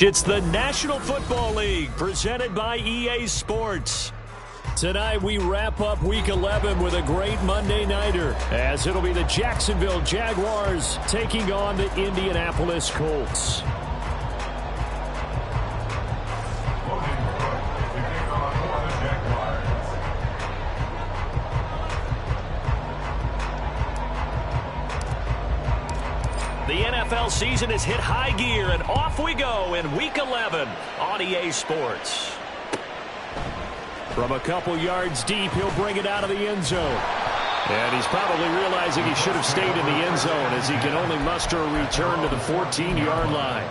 It's the National Football League presented by EA Sports. Tonight we wrap up Week 11 with a great Monday Nighter, as it'll be the Jacksonville Jaguars taking on the Indianapolis Colts. The NFL season has hit high gear, and off we go in Week 11 on EA Sports. From a couple yards deep, he'll bring it out of the end zone. And he's probably realizing he should have stayed in the end zone, as he can only muster a return to the 14-yard line.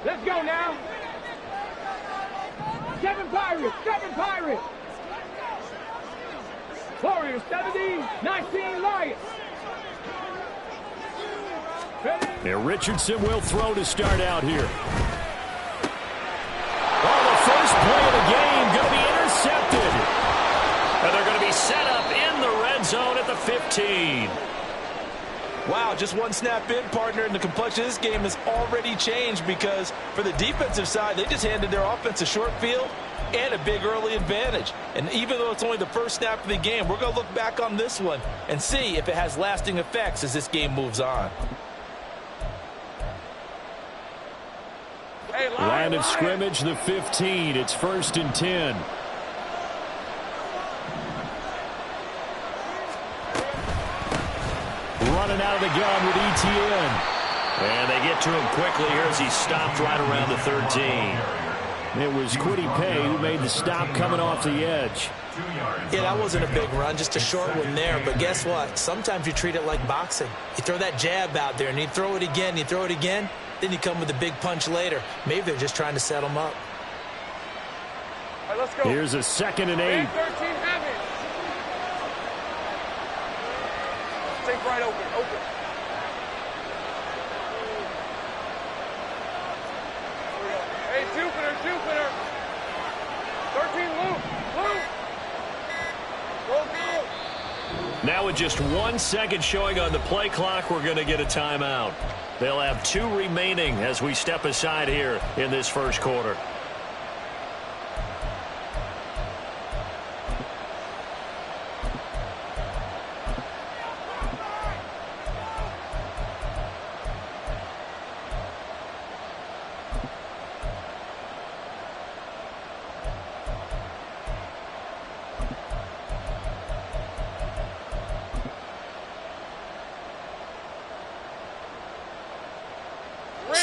Let's go now. 7 Pirates, 7 Pirates. Warriors 70, 19 Lions. And Richardson will throw to start out here. Oh, the first play of the game going to be intercepted. And they're going to be set up in the red zone at the 15. Wow, just one snap in, partner, and the complexion of this game has already changed, because for the defensive side, they just handed their offense a short field and a big early advantage. And even though it's only the first snap of the game, we're going to look back on this one and see if it has lasting effects as this game moves on. Hey, line of scrimmage, the 15. It's 1st and 10. Running out of the gun with ETN. And they get to him quickly here as he stopped right around the 13. It was Kwity Paye who made the stop coming off the edge. Yeah, that wasn't a big run, just a short one there. But guess what? Sometimes you treat it like boxing. You throw that jab out there, and you throw it again, you throw it again, then you come with a big punch later. Maybe they're just trying to set them up. All right, let's go. Here's a 2nd and 8. 13, have it. Take right open, open. Hey, Jupiter, Jupiter. 13, Luke, Luke. Go. Now with just 1 second showing on the play clock, we're going to get a timeout. They'll have 2 remaining as we step aside here in this first quarter.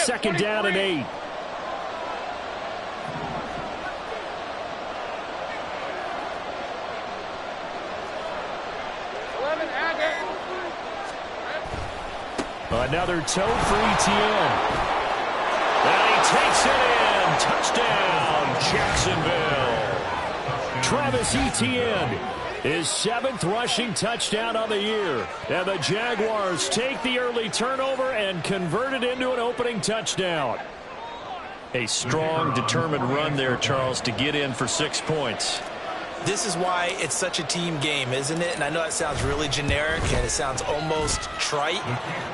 Second down and 8. Another toe for ETN. And he takes it in. Touchdown, Jacksonville. Travis Etienne, his 7th rushing touchdown of the year. And the Jaguars take the early turnover and convert it into an opening touchdown. A strong, determined run there, Charles, to get in for 6 points. This is why it's such a team game, isn't it? And I know it sounds really generic and it sounds almost trite,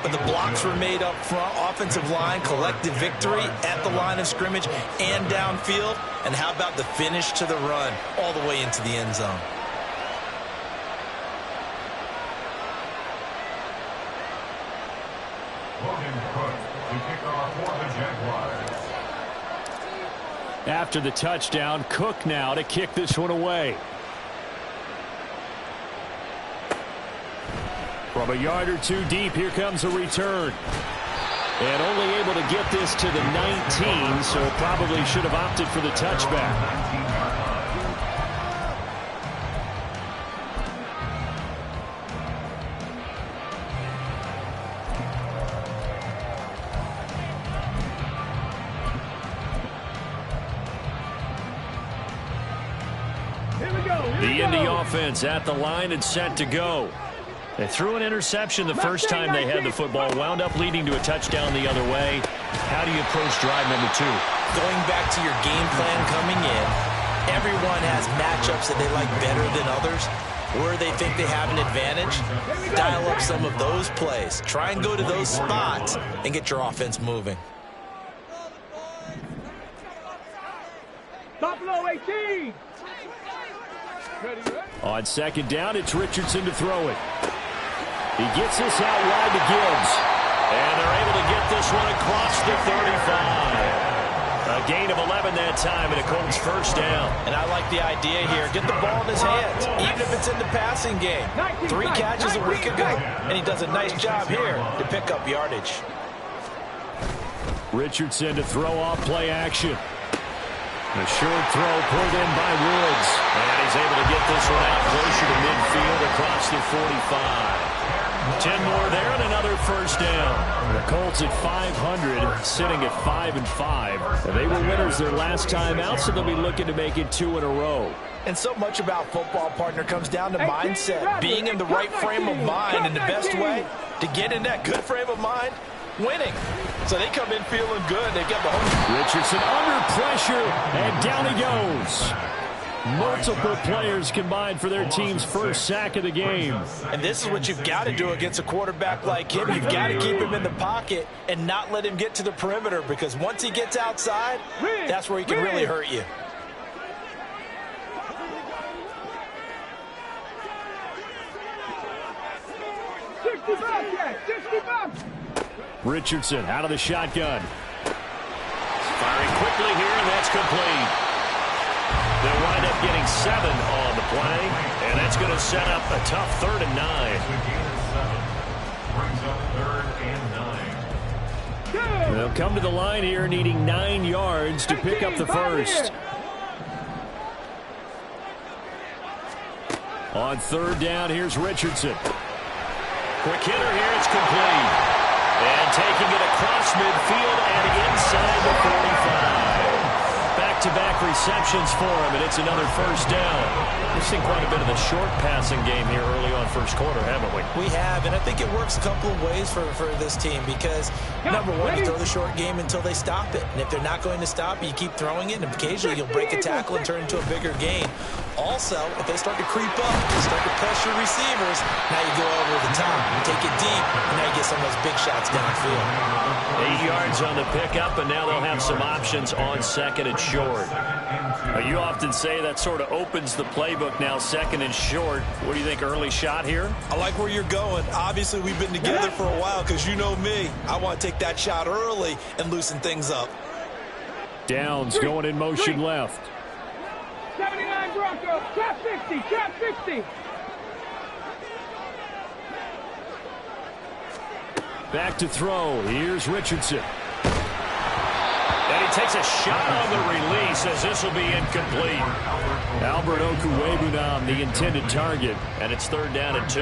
but the blocks were made up front, offensive line, collective victory at the line of scrimmage and downfield. And how about the finish to the run all the way into the end zone? After the touchdown, Cook now to kick this one away. From a yard or two deep, here comes a return. And only able to get this to the 19, so probably should have opted for the touchback. The Indy offense at the line and set to go. They threw an interception the first time they had the football, wound up leading to a touchdown the other way. How do you approach drive number 2? Going back to your game plan coming in, everyone has matchups that they like better than others, where they think they have an advantage. Dial up some of those plays. Try and go to those spots and get your offense moving. Buffalo 18. On second down, it's Richardson to throw it. He gets this out wide to Gibbs. And they're able to get this one across the 35. A gain of 11 that time, and a Colts first down. And I like the idea here. Get the ball in his hands, even if it's in the passing game. 3 catches a week ago, and he does a nice job here to pick up yardage. Richardson to throw off play action. A short throw pulled in by Woods. And he's able to get this one out closer to midfield across the 45. 10 more there and another first down. The Colts at 500, sitting at 5-5. They were winners their last time out, so they'll be looking to make it 2 in a row. And so much about football, partner, comes down to mindset. Being in the right frame of mind, and the best way to get in that good frame of mind, winning. So they come in feeling good. They get the home. Richardson under pressure, and down he goes. Multiple players combined for their team's first sack of the game. And this is what you've got to do against a quarterback like him. You've got to keep him in the pocket and not let him get to the perimeter, because once he gets outside, that's where he can really hurt you. Richardson out of the shotgun. Firing quickly here, and that's complete. They'll wind up getting 7 on the play, and that's going to set up a tough 3rd and 9. They'll come to the line here needing 9 yards to pick up the first. On 3rd down, here's Richardson. Quick hitter here, it's complete. And taking it across midfield and inside the 45. Back-to-back receptions for him, and it's another first down. We've seen quite a bit of the short passing game here early on first quarter, haven't we? We have, and I think it works a couple of ways for this team, because, number one, you throw the short game until they stop it. And if they're not going to stop it, you keep throwing it, and occasionally you'll break a tackle and turn into a bigger gain. Also, if they start to creep up, you start to pressure receivers, now you go over the top, you take it deep, and now you get some of those big shots downfield. 8 yards on the pickup, and now they'll have some options on 2nd and short. You often say that sort of opens the playbook now, 2nd and short. What do you think, early shot here? I like where you're going. Obviously, we've been together for a while, because you know me. I want to take that shot early and loosen things up. Downs going in motion left. 79 Broncos, trap 60, trap 60. Back to throw. Here's Richardson. And he takes a shot on the release, as this will be incomplete. Albert Okwuegbunam, the intended target, and it's 3rd down and 2.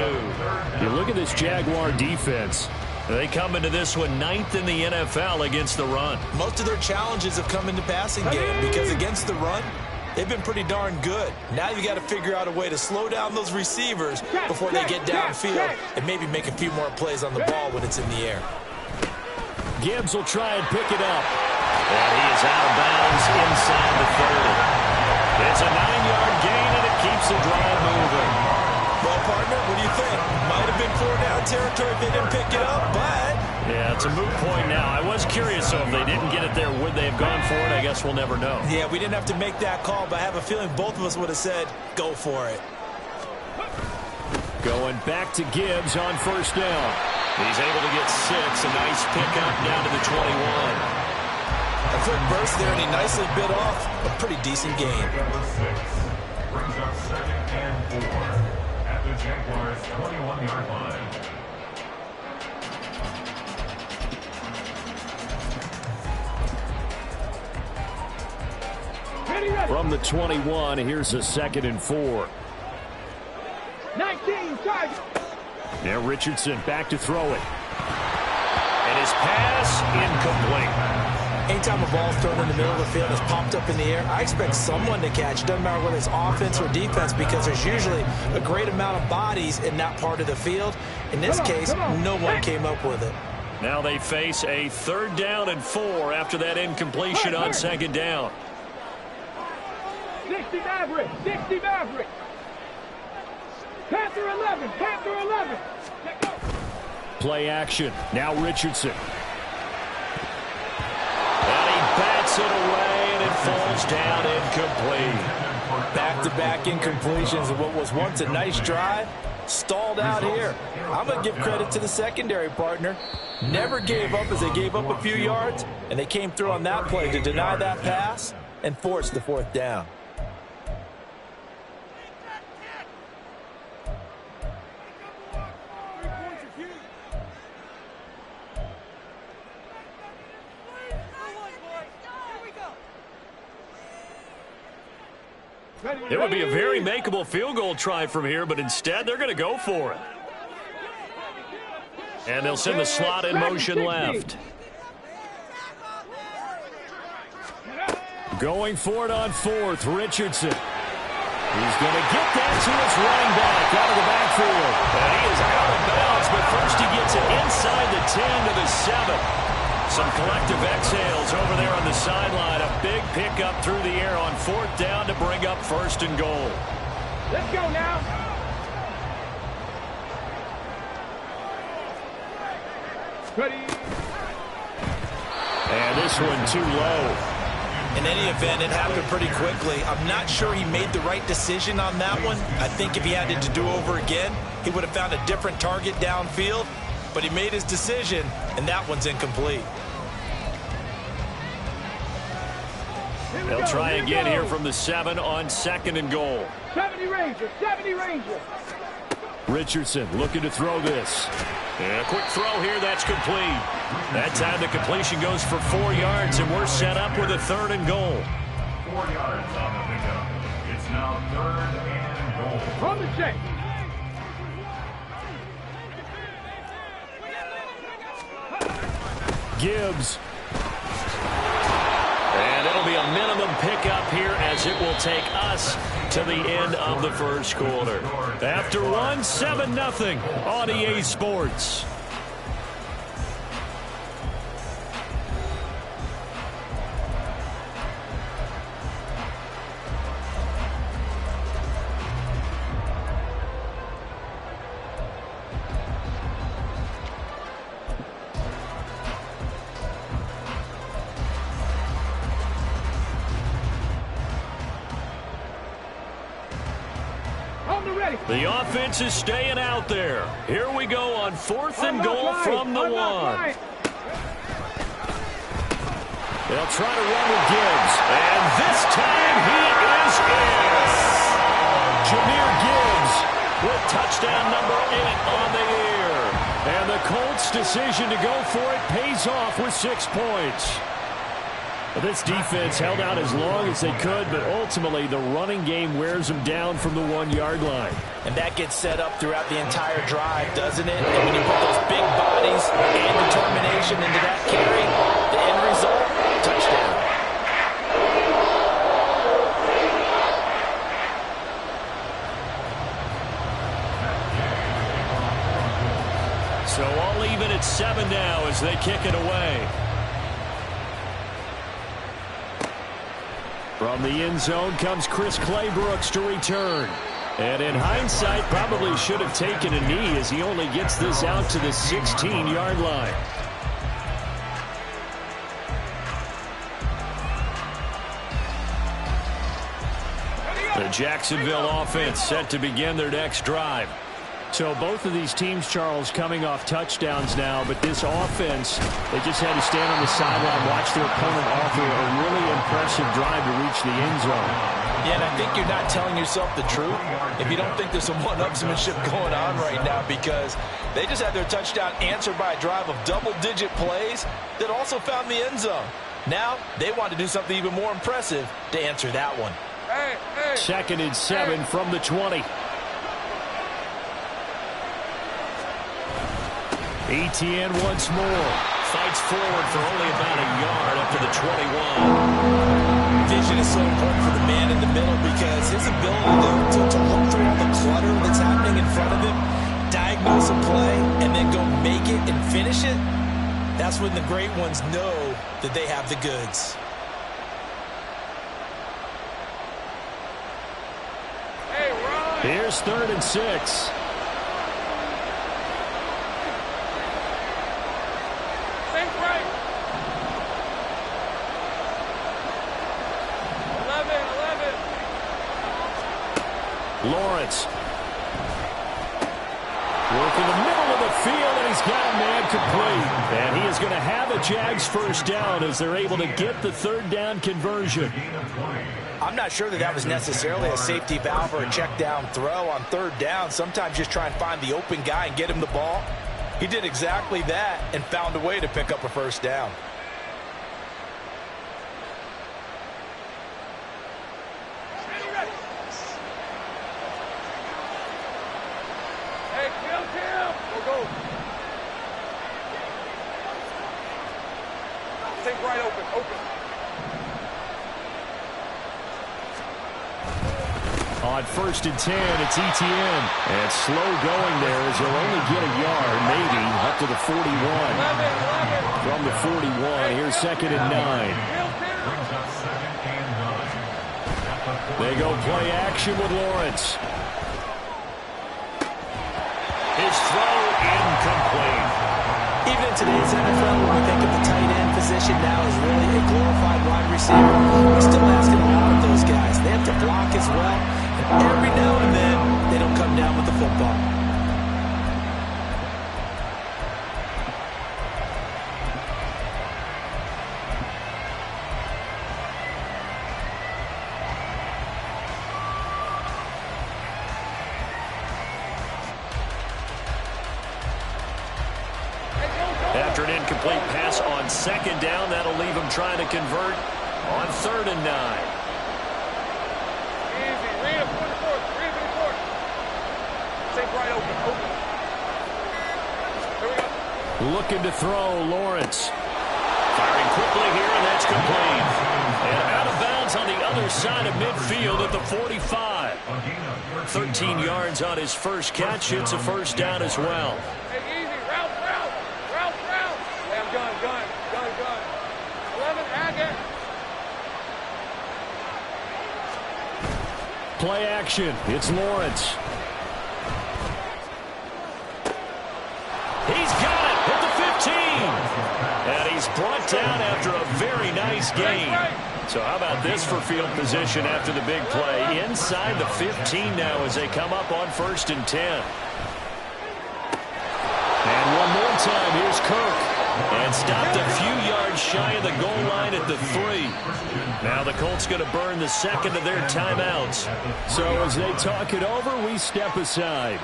You look at this Jaguar defense. They come into this one 9th in the NFL against the run. Most of their challenges have come in the passing game, because against the run, they've been pretty darn good. Now you got to figure out a way to slow down those receivers before they get downfield, and maybe make a few more plays on the ball when it's in the air. Gibbs will try and pick it up. And he is out of bounds inside the 30. It's a 9-yard gain, and it keeps the drive moving. Well, partner, what do you think? Might have been 4-down territory if they didn't pick it up, but... Yeah, it's a moot point now. I was curious, so if they didn't get it there, would they have gone for it? I guess we'll never know. Yeah, we didn't have to make that call, but I have a feeling both of us would have said, go for it. Going back to Gibbs on 1st down. He's able to get 6. A nice pickup down to the 21. A quick burst there, and he nicely bit off a pretty decent gain. Brings up 2nd and 4 at the Jaguars' 21-yard line. From the 21, here's a 2nd and 4. 19, charge. Now Richardson back to throw it. And his pass incomplete. Anytime a ball's thrown in the middle of the field, it's popped up in the air, I expect someone to catch. Doesn't matter whether it's offense or defense, because there's usually a great amount of bodies in that part of the field. In this case, no one came up with it. Now they face a 3rd down and 4 after that incompletion on 2nd down. 60 Maverick, 60 Maverick. Panther 11, Panther 11. Let go. Play action. Now Richardson. And he bats it away, and it falls down incomplete. Back-to-back incompletions of what was once a nice drive, stalled out here. I'm going to give credit to the secondary partner. Never gave up as they gave up a few yards, and they came through on that play to deny that pass and force the 4th down. It would be a very makeable field goal try from here, but instead they're going to go for it. And they'll send the slot in motion left. Going for it on 4th, Richardson. He's going to get that to his running back out of the backfield. And he is out of bounds, but first he gets it inside the 10 to the 7. Some collective exhales over there on the sideline. A big pickup through the air on 4th down to bring up 1st and goal. Let's go now. Ready. And this one too low. In any event, it happened pretty quickly. I'm not sure he made the right decision on that one. I think if he had it to do over again, he would have found a different target downfield. But he made his decision, and that one's incomplete. They'll try again here from the 7 on 2nd and goal. 70 Ranger, 70 Ranger. Richardson looking to throw this. And a quick throw here, that's complete. That time the completion goes for 4 yards, and we're set up with a 3rd and goal. 4 yards on the pickup. It's now 3rd and goal. On the check. Gibbs. And it'll be a minimum pickup here as it will take us to the end of the 1st quarter. After one, 7-0 on EA Sports. The offense is staying out there. Here we go on 4th and goal from the 1. They'll try to run with Gibbs. And this time he is in. Jahmyr Gibbs with touchdown number 8 on the year. And the Colts' decision to go for it pays off with 6 points. This defense held out as long as they could, but ultimately the running game wears them down from the 1-yard line. And that gets set up throughout the entire drive, doesn't it? And when you put those big bodies and determination into that carry, the end result, touchdown. So all even at 7 now as they kick it away. From the end zone comes Chris Claybrooks to return. And in hindsight, probably should have taken a knee as he only gets this out to the 16-yard line. The Jacksonville offense set to begin their next drive. So both of these teams, Charles, coming off touchdowns now, but this offense, they just had to stand on the sideline, watch their opponent offer a really impressive drive to reach the end zone. Yeah, and I think you're not telling yourself the truth if you don't think there's some one-upsmanship going on right now, because they just had their touchdown answered by a drive of double-digit plays that also found the end zone. Now they want to do something even more impressive to answer that one. Second and 7 from the 20. ETN once more. Fights forward for only about a yard up to the 21. Vision is so important for the man in the middle, because his ability to look through all the clutter that's happening in front of him, diagnose a play, and then go make it and finish it, that's when the great ones know that they have the goods. Here's 3rd and 6. Lawrence. Working the middle of the field, and he's got a man complete. And he is going to have a Jags first down as they're able to get the 3rd down conversion. I'm not sure that was necessarily a safety valve or a check down throw on 3rd down. Sometimes just try and find the open guy and get him the ball. He did exactly that and found a way to pick up a first down. Right open. On 1st and 10, it's ETN. And slow going there as he'll only get a yard, maybe, up to the 41. 11. From the 41, here's 2nd and 9. They go play action with Lawrence. His throw incomplete. Even in today's NFL, when we think of the tight end position now as really a glorified wide receiver, we're still asking a lot of those guys. They have to block as well, and every now and then, they don't come down with the football. After an incomplete pass on 2nd down, that'll leave him trying to convert on 3rd and 9. Easy. Read it for the 4th. Take right open. Here we go. Looking to throw, Lawrence. Firing quickly here, and that's complete. And out of bounds on the other side of midfield at the 45. 13 yards on his first catch. It's a first down as well. Hey, easy. Route. Gun. 11, Agate. Play action. It's Lawrence. He's got it at the 15. And he's brought down after a very nice gain. So how about this for field position after the big play? Inside the 15 now as they come up on 1st and 10. And one more time, here's Kirk. And stopped a few yards shy of the goal line at the 3. Now the Colts going to burn the second of their timeouts. So as they talk it over, we step aside.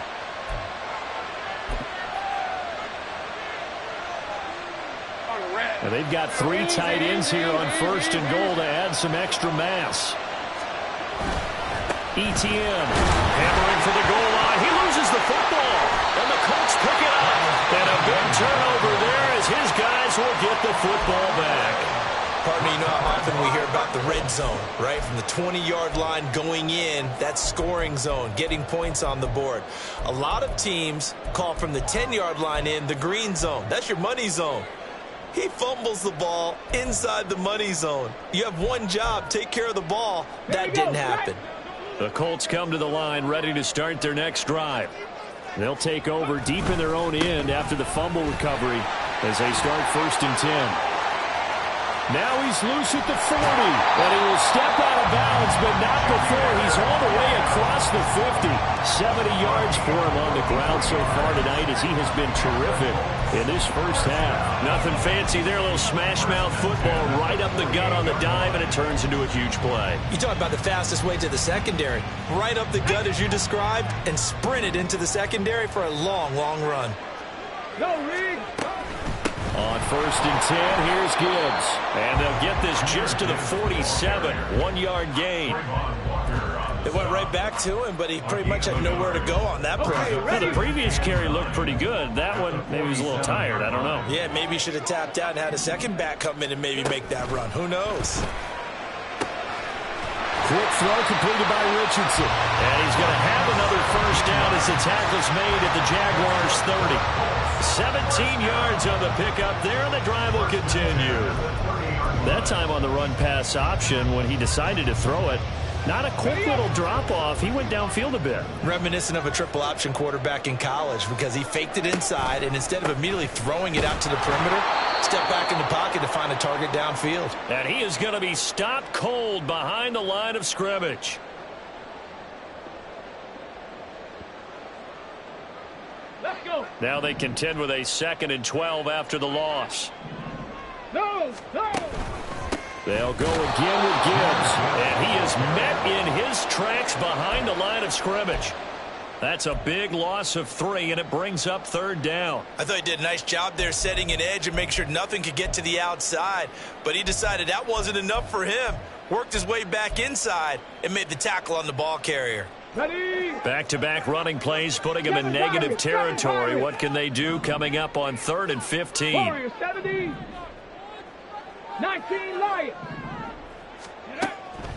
And they've got 3 tight ends here on 1st and goal to add some extra mass. ETN hammering for the goal line. He loses the football. And the Colts pick it up. And a big turnover there as his guys will get the football back. Partner, you know how often we hear about the red zone, right? From the 20-yard line going in, that's scoring zone, getting points on the board. A lot of teams call from the 10-yard line in the green zone. That's your money zone. He fumbles the ball inside the money zone. You have one job, take care of the ball. That didn't happen. The Colts come to the line ready to start their next drive. They'll take over deep in their own end after the fumble recovery as they start 1st and 10. Now he's loose at the 40, and he will step out of bounds, but not before he's all the way across the 50. 70 yards for him on the ground so far tonight as he has been terrific in this first half. Nothing fancy there, a little smash-mouth football right up the gut on the dive, and it turns into a huge play. You talk about the fastest way to the secondary. Right up the gut as you described, and sprinted into the secondary for a long, long run. No, Reed. On 1st and 10, here's Gibbs. And they'll get this just to the 47. 1-yard gain. It went right back to him, but he pretty much had nowhere to go on that play. Well, the previous carry looked pretty good. That one, maybe he was a little tired. I don't know. Yeah, maybe he should have tapped out and had a second back come in and maybe make that run. Who knows? Quick throw completed by Richardson. And he's going to have another first down as the tackle's made at the Jaguars' 30. 17 yards on the pickup there, and the drive will continue. That time on the run-pass option when he decided to throw it. Not a quick little drop-off. He went downfield a bit. Reminiscent of a triple-option quarterback in college because he faked it inside, and instead of immediately throwing it out to the perimeter, stepped back in the pocket to find a target downfield. And he is going to be stopped cold behind the line of scrimmage. Let's go. Now they contend with a 2nd and 12 after the loss. No, no. They'll go again with Gibbs, and he is met in his tracks behind the line of scrimmage. That's a big loss of 3, and it brings up 3rd down. I thought he did a nice job there setting an edge and make sure nothing could get to the outside, but he decided that wasn't enough for him. Worked his way back inside and made the tackle on the ball carrier. Back-to-back running plays, putting him in negative territory. What can they do coming up on 3rd and 15? Warriors 70. 19 Lions.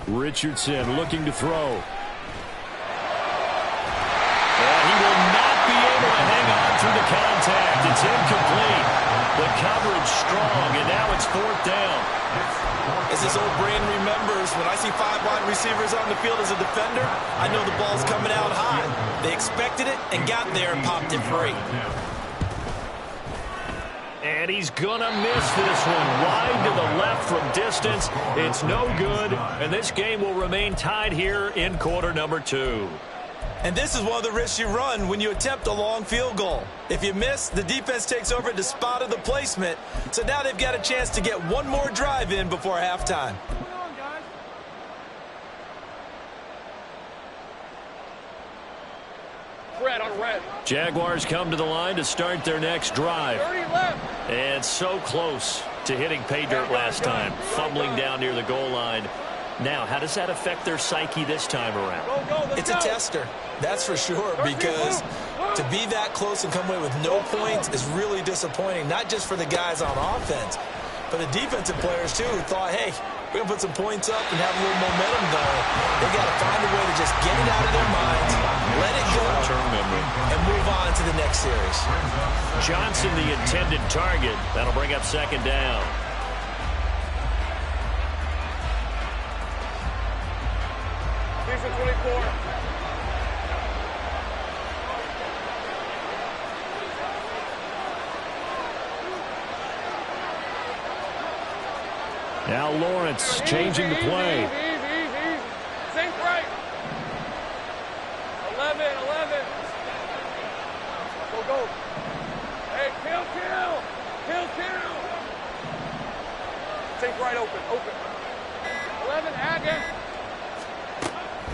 Richardson looking to throw. And he will not be able to hang on through the contact. It's incomplete. The coverage strong, and now it's 4th down. As this old brain remembers, when I see 5 wide receivers on the field as a defender, I know the ball's coming out high. They expected it and got there and popped it free. And he's going to miss this one wide to the left from distance. It's no good, and this game will remain tied here in quarter number 2. And this is one of the risks you run when you attempt a long field goal. If you miss, the defense takes over at the spot of the placement. So now they've got a chance to get one more drive in before halftime. Red on red. Jaguars come to the line to start their next drive. 30 left. And so close to hitting pay dirt last time, fumbling down near the goal line. Now, how does that affect their psyche this time around? It's a tester, that's for sure, because to be that close and come away with no points is really disappointing, not just for the guys on offense, but the defensive players, too, who thought, hey, we're going to put some points up and have a little momentum going. They got to find a way to just get it out of their minds, let it go, and move on to the next series. Johnson, the intended target. That'll bring up 2nd down. Here's the 24. Now Lawrence changing the play. Easy. Sink right. 11. Go. Hey, kill. Sink right open. 11, again.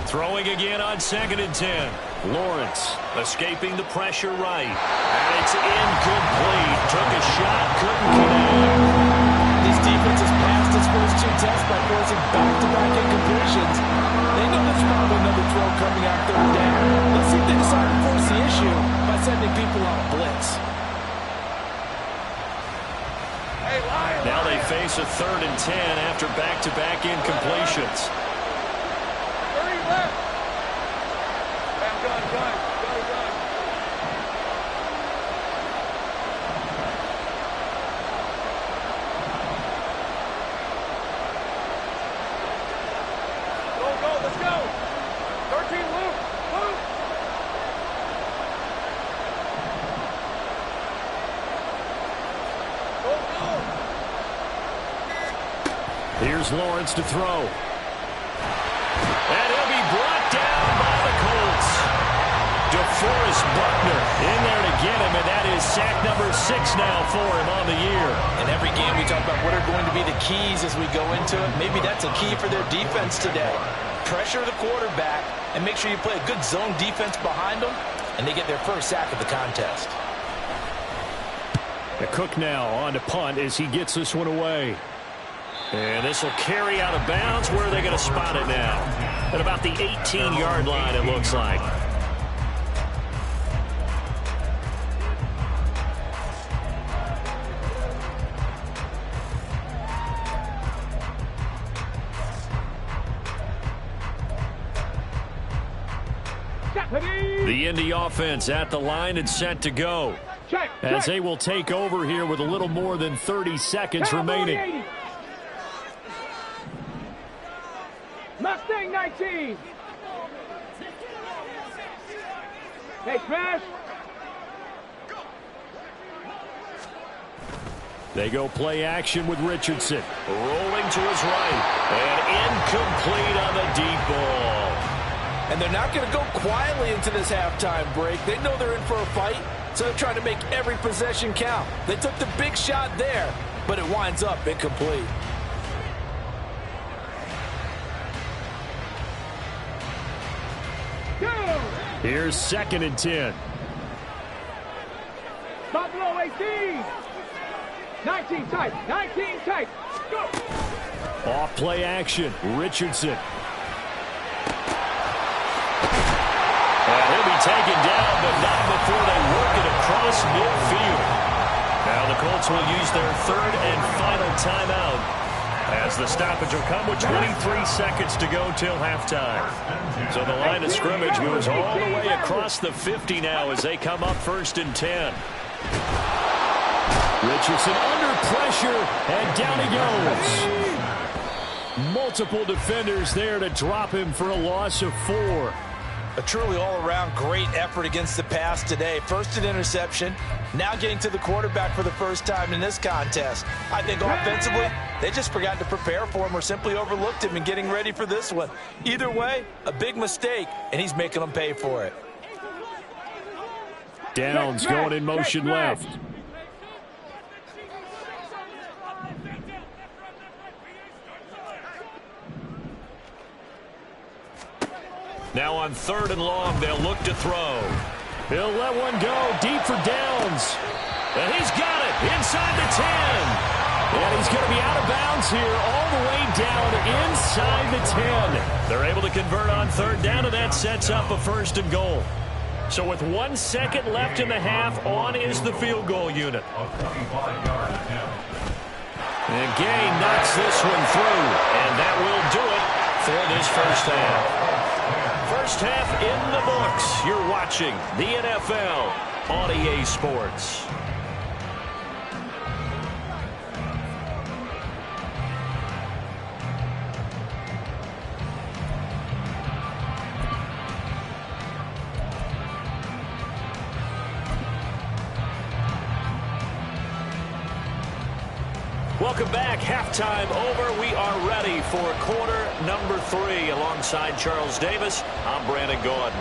Throwing again on 2nd and 10. Lawrence escaping the pressure right. And it's incomplete. Took a shot, couldn't connect. This defense has passed its first 2 tests by forcing back-to-back incompletions. They know there's probably another throw coming out 3rd down. Let's see if they decide to force the issue by sending people on a blitz. Now they face a 3rd and 10 after back-to-back incompletions. 30 left. Gun. Go, let's go. 13 loop. Go. Here's Lawrence to throw. And he'll be brought down by the Colts. DeForest Buckner in there to get him, and that is sack number 6 now for him on the year. In every game we talk about what are going to be the keys as we go into it. Maybe that's a key for their defense today. Pressure the quarterback and make sure you play a good zone defense behind them, and they get their first sack of the contest. The Cook now on to punt as he gets this one away. And this will carry out of bounds. Where are they going to spot it now? At about the 18-yard line, it looks like. The Indy offense at the line and set to go. As they will take over here with a little more than 30 seconds remaining. Mustang 19. Hey, Smash. They go play action with Richardson. Rolling to his right. And incomplete on the deep ball. And they're not going to go quietly into this halftime break. They know they're in for a fight, so they're trying to make every possession count. They took the big shot there, but it winds up incomplete. Here's 2nd and 10. Buffalo 18. 19 tight. 19 tight. Go. Off play action. Richardson. And he'll be taken down, but not before they work it across midfield. Now the Colts will use their 3rd and final timeout as the stoppage will come with 23 seconds to go till halftime. So the line of scrimmage moves all the way across the 50 now as they come up 1st and 10. Richardson under pressure, and down he goes. Multiple defenders there to drop him for a loss of 4. A truly all-around great effort against the pass today. First an interception, now getting to the quarterback for the first time in this contest. I think offensively, they just forgot to prepare for him or simply overlooked him in getting ready for this one. Either way, a big mistake, and he's making them pay for it. Downs going in motion left. Now on 3rd and long, they'll look to throw. He'll let one go deep for Downs. And he's got it inside the 10. And he's going to be out of bounds here all the way down inside the 10. They're able to convert on 3rd down, and that sets up a 1st and goal. So with 1 second left in the half, on is the field goal unit. And Gay knocks this one through, and that will do it for this first half. First half in the books. You're watching the NFL on EA Sports. Welcome back. Halftime over. We are ready for quarter number 3. Alongside Charles Davis, I'm Brandon Gordon.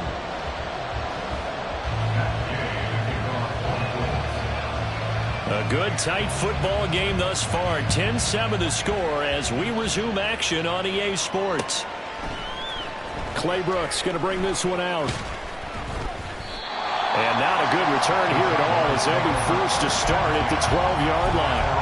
A good, tight football game thus far. 10-7 the score as we resume action on EA Sports. Clay Brooks going to bring this one out. And not a good return here at all as they'll be forced to start at the 12-yard line.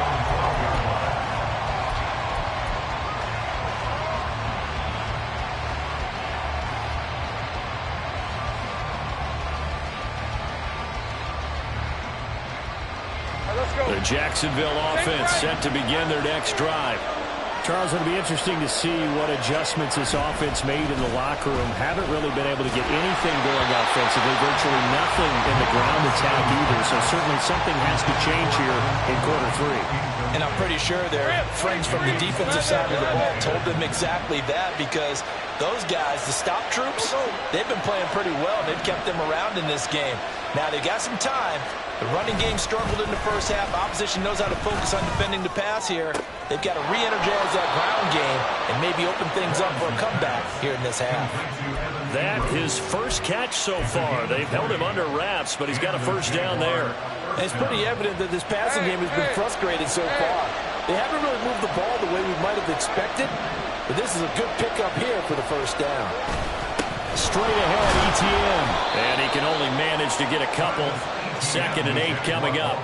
The Jacksonville offense set to begin their next drive. Charles, it'll be interesting to see what adjustments this offense made in the locker room. Haven't really been able to get anything going offensively. Virtually nothing in the ground attack either. So certainly something has to change here in quarter 3. And I'm pretty sure their friends from the defensive side of the ball told them exactly that, because Those guys, the stop troops, they've been playing pretty well. They've kept them around in this game. Now, they got some time. The running game struggled in the first half. Opposition knows how to focus on defending the pass here. They've got to re-energize that ground game and maybe open things up for a comeback here in this half. That his first catch so far. They've held him under wraps, but he's got a first down there. And it's pretty evident that this passing game has been frustrated so far. They haven't really moved the ball the way we might have expected, but this is a good pickup here for the first down. Straight ahead, ETN. And he can only manage to get a couple. 2nd and 8 coming up.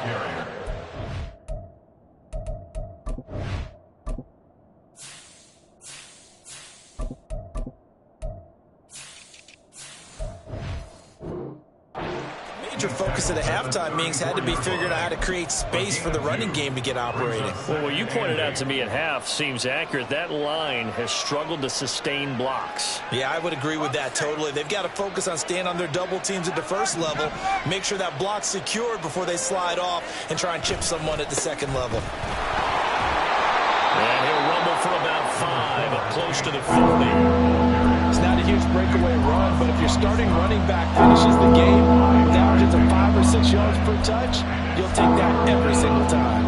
Major focus of the halftime meetings had to be figuring out how to create space for the running game to get operating. Well, what you pointed out to me at half seems accurate. That line has struggled to sustain blocks. Yeah, I would agree with that totally. They've got to focus on staying on their double teams at the first level, make sure that block's secured before they slide off and try and chip someone at the second level. And he'll rumble for about 5, up close to the 50. It's not a huge breakaway run, but if your starting running back finishes the game with averages of 5 or 6 yards per touch, you'll take that every single time.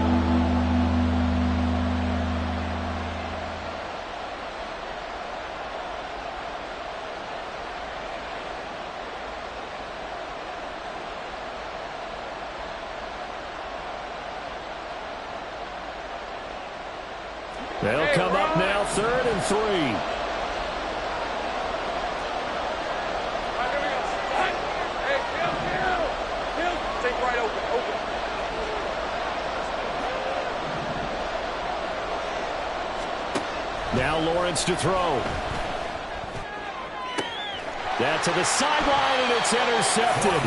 They'll come up now, 3rd and 3. Now Lawrence to throw. That to the sideline, and it's intercepted.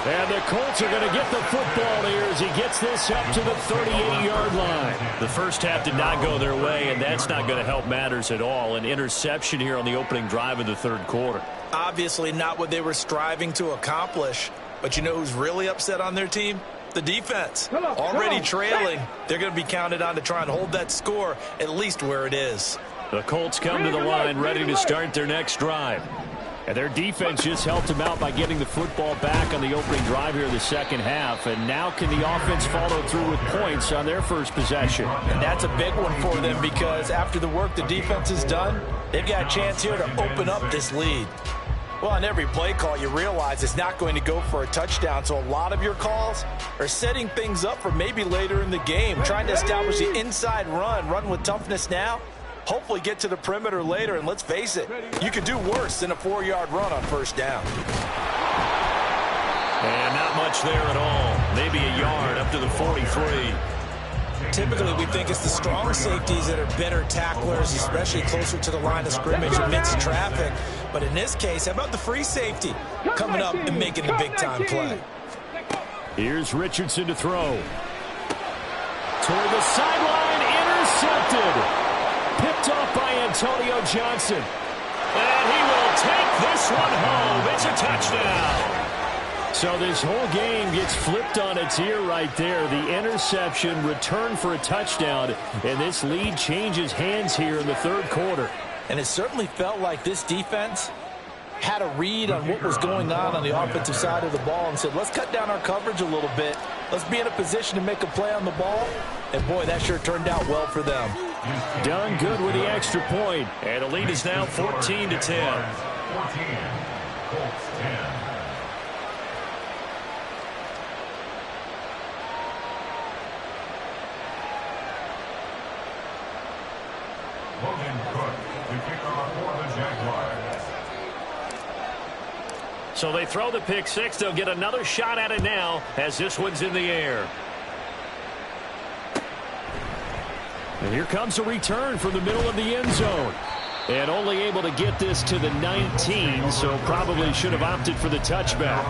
And the Colts are going to get the football here as he gets this up to the 38-yard line. The first half did not go their way, and that's not going to help matters at all. An interception here on the opening drive of the 3rd quarter. Obviously not what they were striving to accomplish. But you know who's really upset on their team? The defense. Already trailing. They're going to be counted on to try and hold that score at least where it is. The Colts come to the line ready to start their next drive. And their defense just helped them out by getting the football back on the opening drive here in the second half. And now can the offense follow through with points on their first possession? And that's a big one for them because after the work the defense has done, they've got a chance here to open up this lead. Well, on every play call, you realize it's not going to go for a touchdown. So a lot of your calls are setting things up for maybe later in the game, trying to establish the inside run with toughness now, hopefully get to the perimeter later. And let's face it, you could do worse than a 4-yard run on first down. And not much there at all. Maybe a yard up to the 43. Typically, we think it's the strong safeties that are better tacklers, especially closer to the line of scrimmage amidst traffic. But in this case, how about the free safety coming up and making the big-time play? Here's Richardson to throw. Toward the sideline, intercepted. Picked off by Antonio Johnson. And he will take this one home. It's a touchdown. So this whole game gets flipped on its ear right there. The interception, return for a touchdown, and this lead changes hands here in the 3rd quarter. And it certainly felt like this defense had a read on what was going on the offensive side of the ball and said, let's cut down our coverage a little bit. Let's be in a position to make a play on the ball. And, boy, that sure turned out well for them. Done good with the extra point. And the lead is now 14-10. 14, Colts 10. So they throw the pick 6. They'll get another shot at it now as this one's in the air. And here comes a return from the middle of the end zone. And only able to get this to the 19, so probably should have opted for the touchback.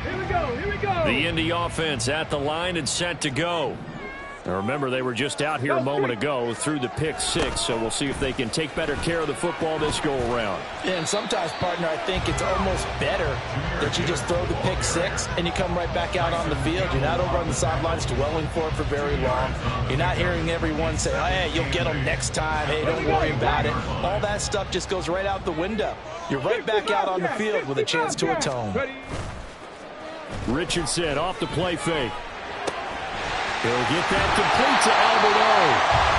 Here we go. The Indy offense at the line and set to go. Now remember, they were just out here a moment ago through the pick six, so we'll see if they can take better care of the football this go-around. Yeah, and sometimes, partner, I think it's almost better that you just throw the pick six and you come right back out on the field. You're not over on the sidelines dwelling for it for very long. You're not hearing everyone say, oh, hey, you'll get them next time. Hey, don't worry about it. All that stuff just goes right out the window. You're right back out on the field with a chance to atone. Richardson off the play fake. He'll get that complete to Alberto.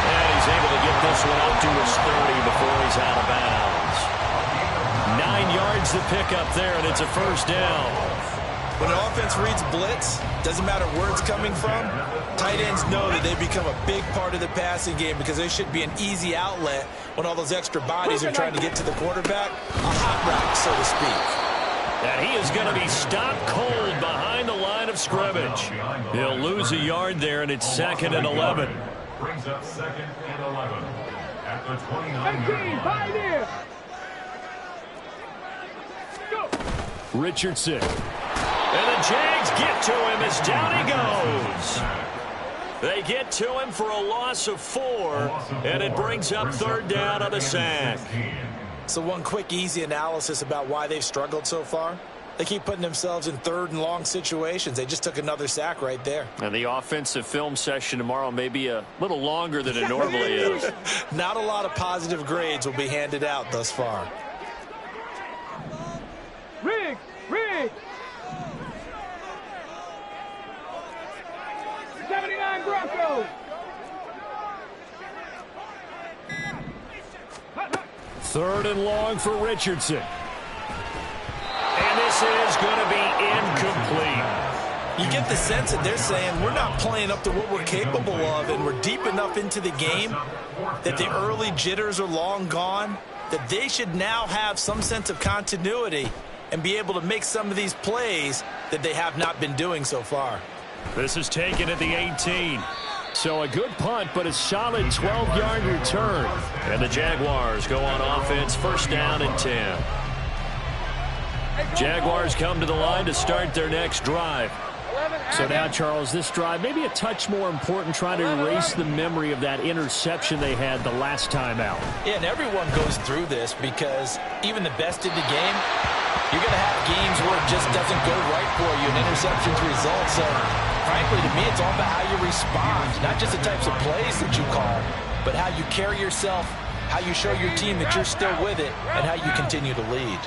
And he's able to get this one up to his 30 before he's out of bounds. 9 yards to pick up there, and it's a first down. When an offense reads blitz, doesn't matter where it's coming from, tight ends know that they become a big part of the passing game because they should be an easy outlet when all those extra bodies are trying to get to the quarterback. A hot route, so to speak. And he is going to be stopped cold behind the line of scrimmage. He'll lose a yard there, and it's 2nd and 11. Brings up 2nd and 11 at the 29-yard line. Richardson. And the Jags get to him as down he goes. They get to him for a loss of 4, and it brings up 3rd down on a sack. So one quick, easy analysis about why they've struggled so far. They keep putting themselves in 3rd and long situations. They just took another sack right there. And the offensive film session tomorrow may be a little longer than it normally is. Not a lot of positive grades will be handed out thus far. Rig! 79 Broncos! 3rd and long for Richardson. And this is going to be incomplete. You get the sense that they're saying we're not playing up to what we're capable of, and we're deep enough into the game that the early jitters are long gone, that they should now have some sense of continuity and be able to make some of these plays that they have not been doing so far. This is taken at the 18. So a good punt, but a solid 12-yard return. And the Jaguars go on offense, 1st down and 10. Jaguars come to the line to start their next drive. So now, Charles, this drive maybe a touch more important, trying to erase the memory of that interception they had the last time out. Yeah, and everyone goes through this because even the best in the game, you're going to have games where it just doesn't go right for you and interceptions result. So, frankly, to me, it's all about how you respond, not just the types of plays that you call, but how you carry yourself, how you show your team that you're still with it, and how you continue to lead.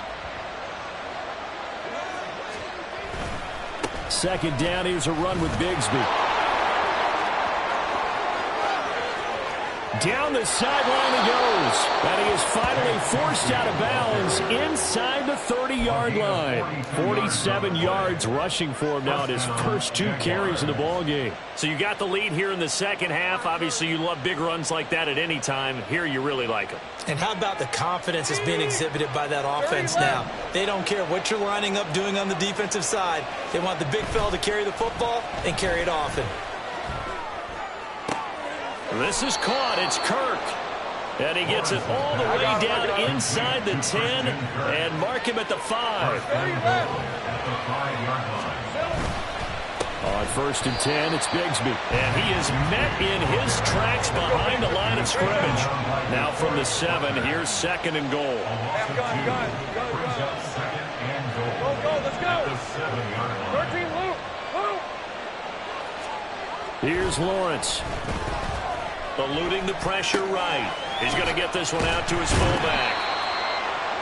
2nd down, here's a run with Bigsby. Down the sideline he goes. And he is finally forced out of bounds inside the 30-yard line. 47 yards rushing for him now in his first 2 carries in the ballgame. So you got the lead here in the second half. Obviously, you love big runs like that at any time. Here you really like them. And how about the confidence that's being exhibited by that offense now? They don't care what you're lining up doing on the defensive side. They want the big fella to carry the football and carry it often. This is caught. It's Kirk. And he gets it all the way down inside the 10 and mark him at the 5. On 1st and 10, it's Bigsby. And he is met in his tracks behind the line of scrimmage. Now from the 7, here's 2nd and goal. Gun. Go, let's go. 13, Luke. Here's Lawrence. Eluding the pressure right. He's going to get this one out to his fullback.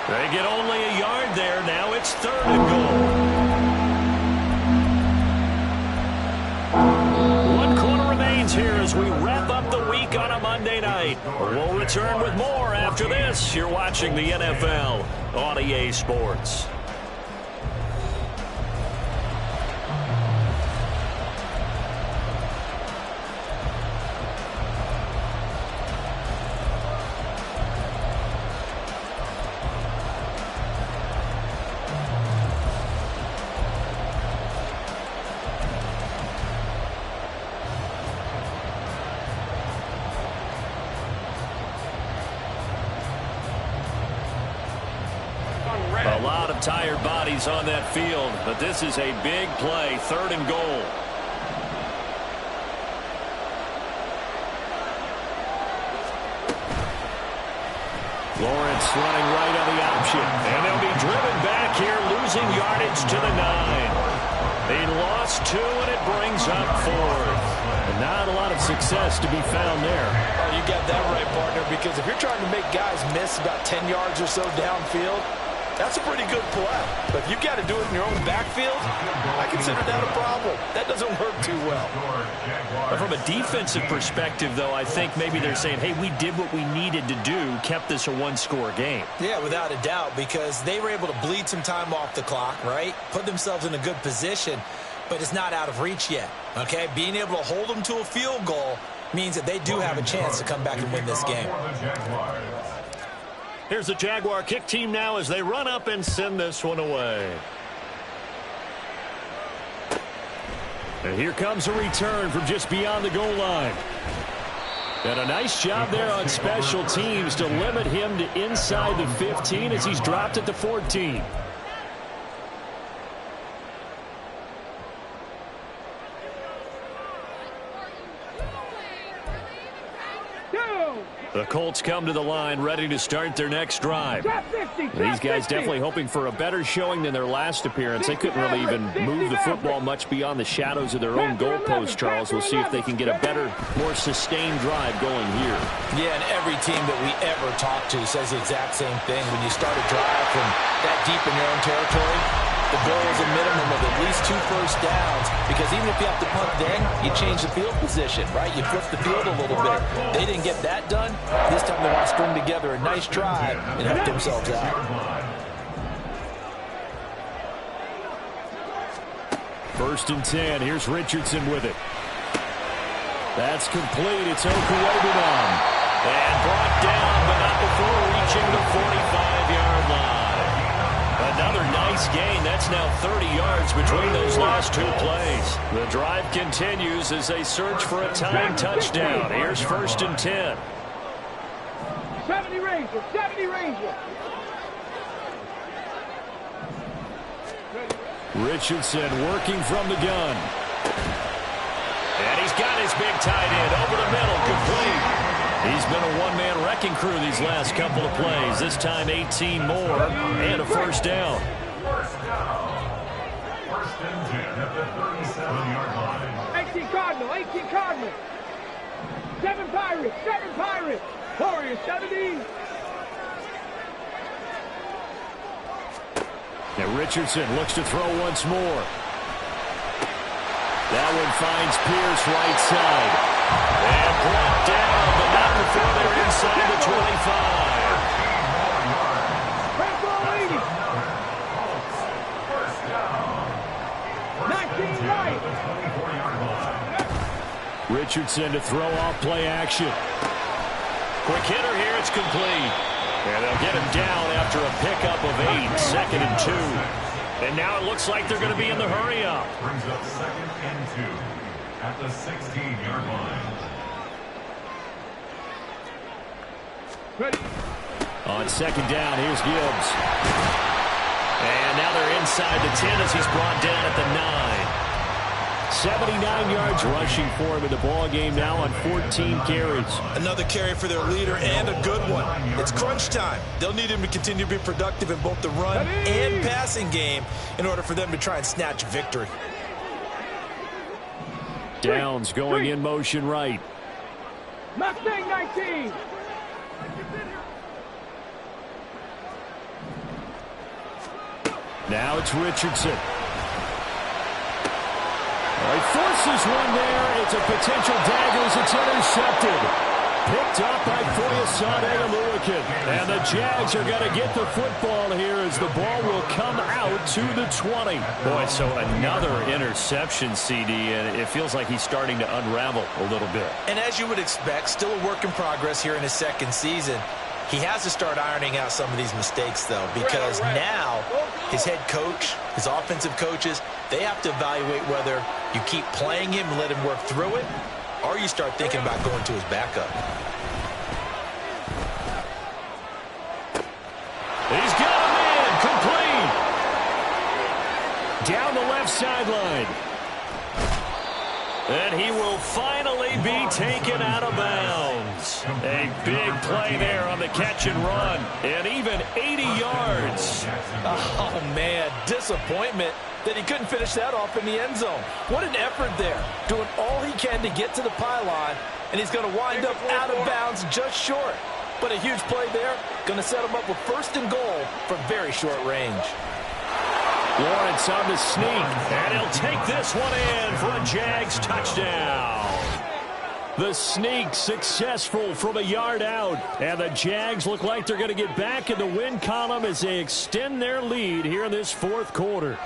They get only a yard there. Now it's 3rd and goal. 1 quarter remains here as we wrap up the week on a Monday night. We'll return with more after this. You're watching the NFL on EA Sports. A lot of tired bodies on that field, but this is a big play, 3rd and goal. Lawrence running right on the option. And they'll be driven back here, losing yardage to the 9. He lost 2, and it brings up 4th. And not a lot of success to be found there. Oh, you got that right, partner, because if you're trying to make guys miss about 10 yards or so downfield, that's a pretty good play. But if you've got to do it in your own backfield, I consider that a problem. That doesn't work too well. But from a defensive perspective, though, I think maybe they're saying, hey, we did what we needed to do, kept this a one-score game. Yeah, without a doubt, because they were able to bleed some time off the clock, right? Put themselves in a good position, but it's not out of reach yet, okay? Being able to hold them to a field goal means that they do have a chance to come back and win this game. Here's the Jaguar kick team now as they run up and send this one away. And here comes a return from just beyond the goal line. And a nice job there on special teams to limit him to inside the 15 as he's dropped at the 14. The Colts come to the line ready to start their next drive. These guys definitely hoping for a better showing than their last appearance. They couldn't really even move the football much beyond the shadows of their own goalpost, Charles. We'll see if they can get a better, more sustained drive going here. Yeah, and every team that we ever talk to says the exact same thing. When you start a drive from that deep in your own territory, the goal is a minimum of at least 2 first downs, because even if you have to punt then, you change the field position, right? You flip the field a little bit. They didn't get that done. This time they want to string together a nice drive and help themselves out. First and 10. Here's Richardson with it. That's complete. It's Okuwobunom. And brought down, but not before reaching the 45-yard line. Another nice gain. That's now 30 yards between those last 2 plays. The drive continues as they search for a tying touchdown. Here's first and 10. 70 Ranger, 70 Ranger. Richardson working from the gun. And he's got his big tight end over the middle, complete. He's been a one-man wrecking crew these last couple of plays. This time 18 more and a first down. First and 10 at the 37-yard line. 18 Cardinal, 18 Cardinal. 7 Pirates, 7 Pirates. Warriors, 70. Now Richardson looks to throw once more. That one finds Pierce right side. And brought down, but not before they're inside the 25. Red ball 80. First down. 19 right. 24-yard line. Richardson to throw off play action. Quick hitter here, it's complete. And they'll get him down after a pickup of 8, second and 2. And now it looks like they're going to be in the hurry-up. Brings up second and 2 at the 16-yard line. Ready. On second down, here's Gibbs. And now they're inside the 10 as he's brought down at the 9. 79 yards rushing for him in the ball game now on 14 carries. Another carry for their leader, and a good one. It's crunch time. They'll need him to continue to be productive in both the run and passing game in order for them to try and snatch victory. Downs going in motion right. Mustang 19. Now it's Richardson. He forces one there. It's a potential dagger as it's intercepted. Picked up by Foyesade Aluakin. And the Jags are going to get the football here as the ball will come out to the 20. Boy, so another interception, CD, and it feels like he's starting to unravel a little bit. And as you would expect, still a work in progress here in his second season. He has to start ironing out some of these mistakes, though, because now his head coach, his offensive coaches, they have to evaluate whether you keep playing him and let him work through it, or you start thinking about going to his backup. He's got a man, complete. Down the left sideline. And he will finally be taken out of bounds. A big play there on the catch and run. And even 80 yards. Oh, man, disappointment that he couldn't finish that off in the end zone. What an effort there, doing all he can to get to the pylon, and he's going to wind up out of bounds just short. But a huge play there, going to set him up with 1st and goal from very short range. Lawrence on the sneak, and he'll take this one in for a Jags touchdown. The sneak successful from a yard out, and the Jags look like they're going to get back in the win column as they extend their lead here in this 4th quarter.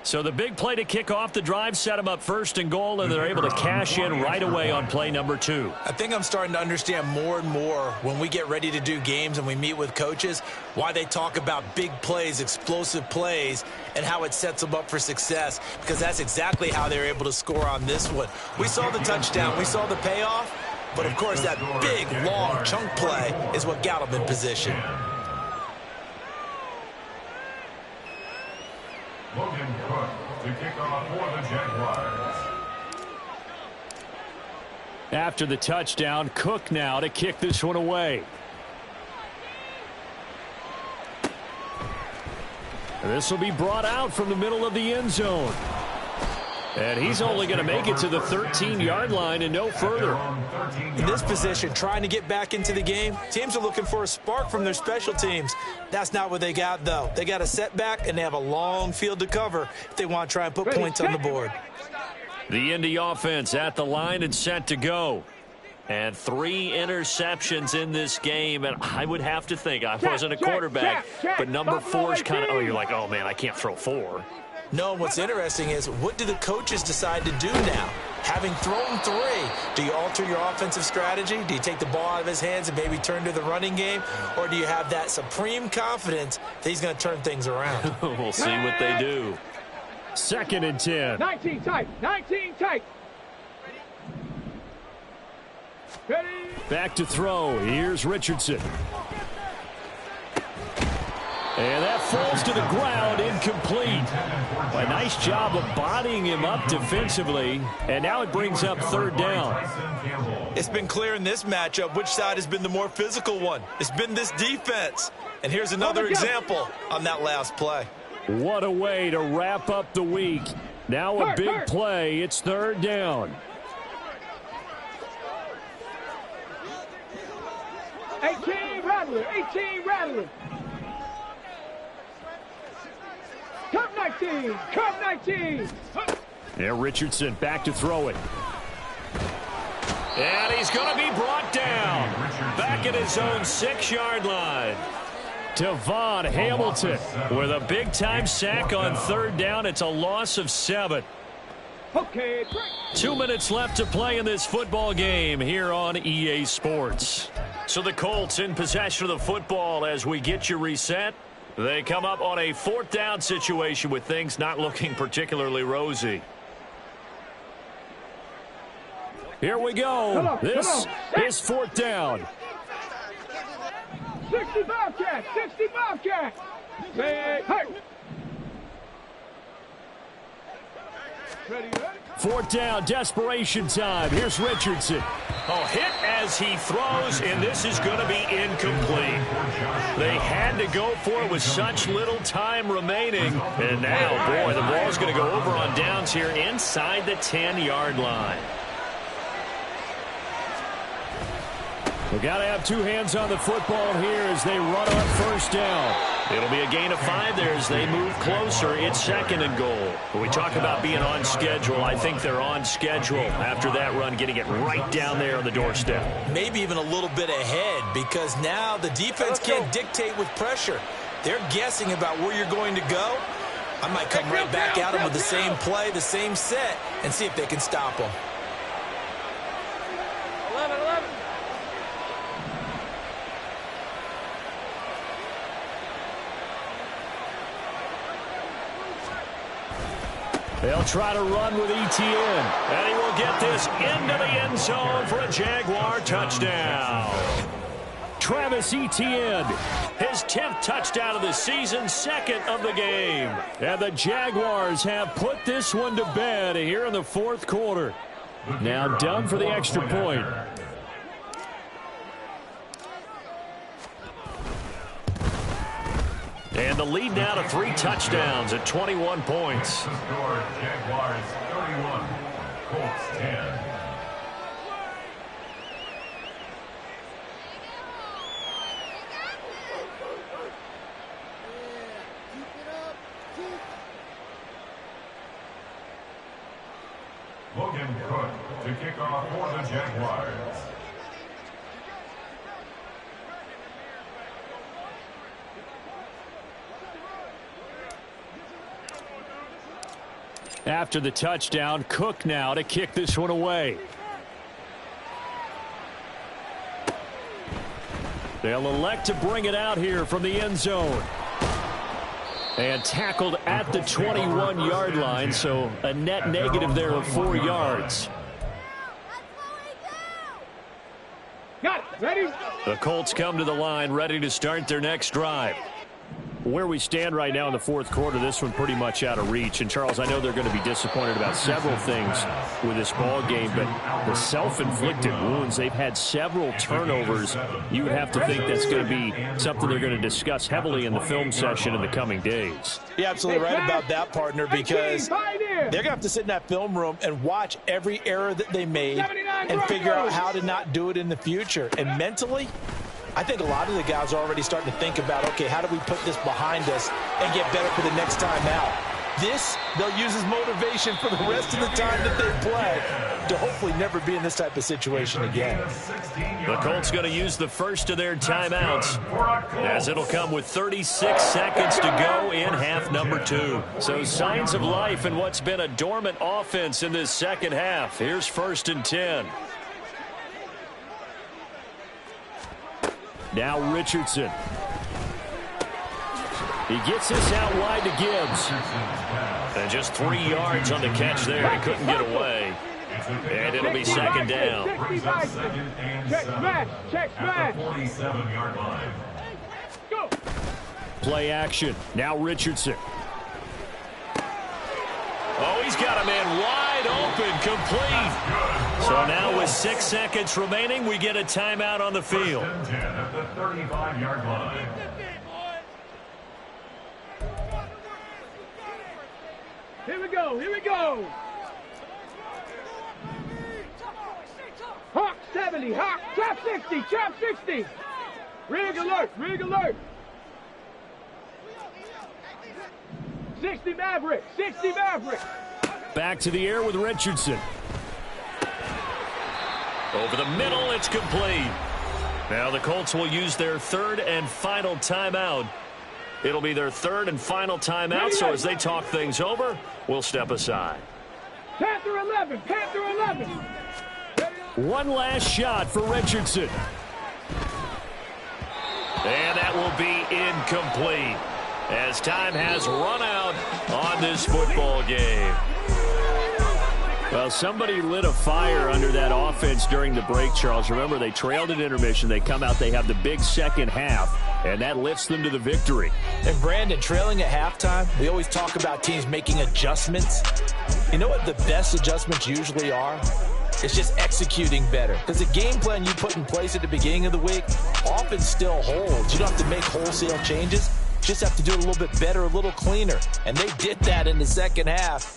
So the big play to kick off the drive set them up 1st and goal, and they're able to cash in right away on play number 2. I think I'm starting to understand more and more when we get ready to do games and we meet with coaches why they talk about big plays, explosive plays, and how it sets them up for success, because that's exactly how they're able to score on this one. We saw the touchdown. We saw the payoff. But, of course, that big, long chunk play is what got them in position. Logan Cook to kick off for the Jaguars. After the touchdown, Cook now to kick this one away. And this will be brought out from the middle of the end zone. And he's only going to make it to the 13-yard line and no further. In this position, trying to get back into the game, teams are looking for a spark from their special teams. That's not what they got, though. They got a setback, and they have a long field to cover if they want to try and put points on the board. The Indy offense at the line and set to go. And 3 interceptions in this game, and I would have to think, I wasn't a quarterback, but number 4 is kind of, you're like, oh, man, I can't throw 4. No, what's interesting is, what do the coaches decide to do now? Having thrown 3, do you alter your offensive strategy? Do you take the ball out of his hands and maybe turn to the running game? Or do you have that supreme confidence that he's going to turn things around? We'll see what they do. 2nd and 10. 19 tight. 19 tight. Ready. Back to throw. Here's Richardson. And that falls to the ground, incomplete. A nice job of bodying him up defensively. And now it brings up 3rd down. It's been clear in this matchup which side has been the more physical one. It's been this defense. And here's another example on that last play. What a way to wrap up the week. Now a big play. It's 3rd down. 18 Rattler. 18 Rattler. Cup 19! Cup 19! And Richardson back to throw it. And he's going to be brought down. Back at his own 6-yard line. Devon Hamilton with a big-time sack on 3rd down. It's a loss of 7. Okay. 2 minutes left to play in this football game here on EA Sports. So the Colts in possession of the football as we get you reset. They come up on a 4th down situation with things not looking particularly rosy. Here we go. This is 4th down. 65 cat. 65 cat. Hey. Ready. 4th down, desperation time. Here's Richardson. Oh, hit as he throws, and this is going to be incomplete. They had to go for it with such little time remaining. And now, boy, the ball's going to go over on downs here inside the 10-yard line. We've got to have 2 hands on the football here as they run on 1st down. It'll be a gain of 5 there as they move closer. It's 2nd and goal. When we talk about being on schedule, I think they're on schedule after that run, getting it right down there on the doorstep. Maybe even a little bit ahead, because now the defense can't dictate with pressure. They're guessing about where you're going to go. I might come right back at them with the same play, the same set, and see if they can stop them. 11. They'll try to run with Etienne, and he will get this into the end zone for a Jaguar touchdown. Travis Etienne. His 10th touchdown of the season, second of the game. And the Jaguars have put this one to bed here in the fourth quarter. Now done for the extra point. And the lead now to 3 touchdowns at 21 points. The score, Jaguars 31, Colts 10. Logan Cook to kick off for the Jaguars. After the touchdown, Cook now to kick this one away. They'll elect to bring it out here from the end zone. And tackled at the 21-yard line, so a net negative there of 4 yards. Got it. Ready? The Colts come to the line, ready to start their next drive. Where we stand right now in the fourth quarter, this one pretty much out of reach. And, Charles, I know they're going to be disappointed about several things with this ball game, but the self-inflicted wounds, they've had several turnovers. You would have to think that's going to be something they're going to discuss heavily in the film session in the coming days. You're absolutely right about that, partner, because they're going to have to sit in that film room and watch every error that they made and figure out how to not do it in the future. And mentally, I think a lot of the guys are already starting to think about, okay, how do we put this behind us and get better for the next time out? This, they'll use as motivation for the rest of the time that they play to hopefully never be in this type of situation again. The Colts going to use the first of their timeouts, as it'll come with 36 seconds to go in half number 2. So signs of life in what's been a dormant offense in this second half. Here's 1st and 10. Now Richardson. He gets this out wide to Gibbs. And just 3 yards on the catch there. He couldn't get away. And it'll be second down. Check smash. 47-yard line. Go. Play action. Now Richardson. Oh, he's got a man wide open, complete. So now with 6 seconds remaining, we get a timeout on the field. 1st and 10 at the 35-yard line. Here we go. Here we go. Hawk 70. Hawk. Trap 60. Trap 60. Rig alert. Rig alert. 60 Maverick. 60 Maverick. Back to the air with Richardson. Over the middle, it's complete. Now the Colts will use their 3rd and final timeout. It'll be their 3rd and final timeout, so as they talk things over, we'll step aside. Panther 11. Panther 11. One last shot for Richardson. And that will be incomplete, as time has run out on this football game. Well, somebody lit a fire under that offense during the break, Charles. Remember, they trailed at intermission. They come out, they have the big second half, and that lifts them to the victory. And, Brandon, trailing at halftime, we always talk about teams making adjustments. You know what the best adjustments usually are? It's just executing better. Because the game plan you put in place at the beginning of the week often still holds. You don't have to make wholesale changes. Just have to do it a little bit better, a little cleaner. And they did that in the second half.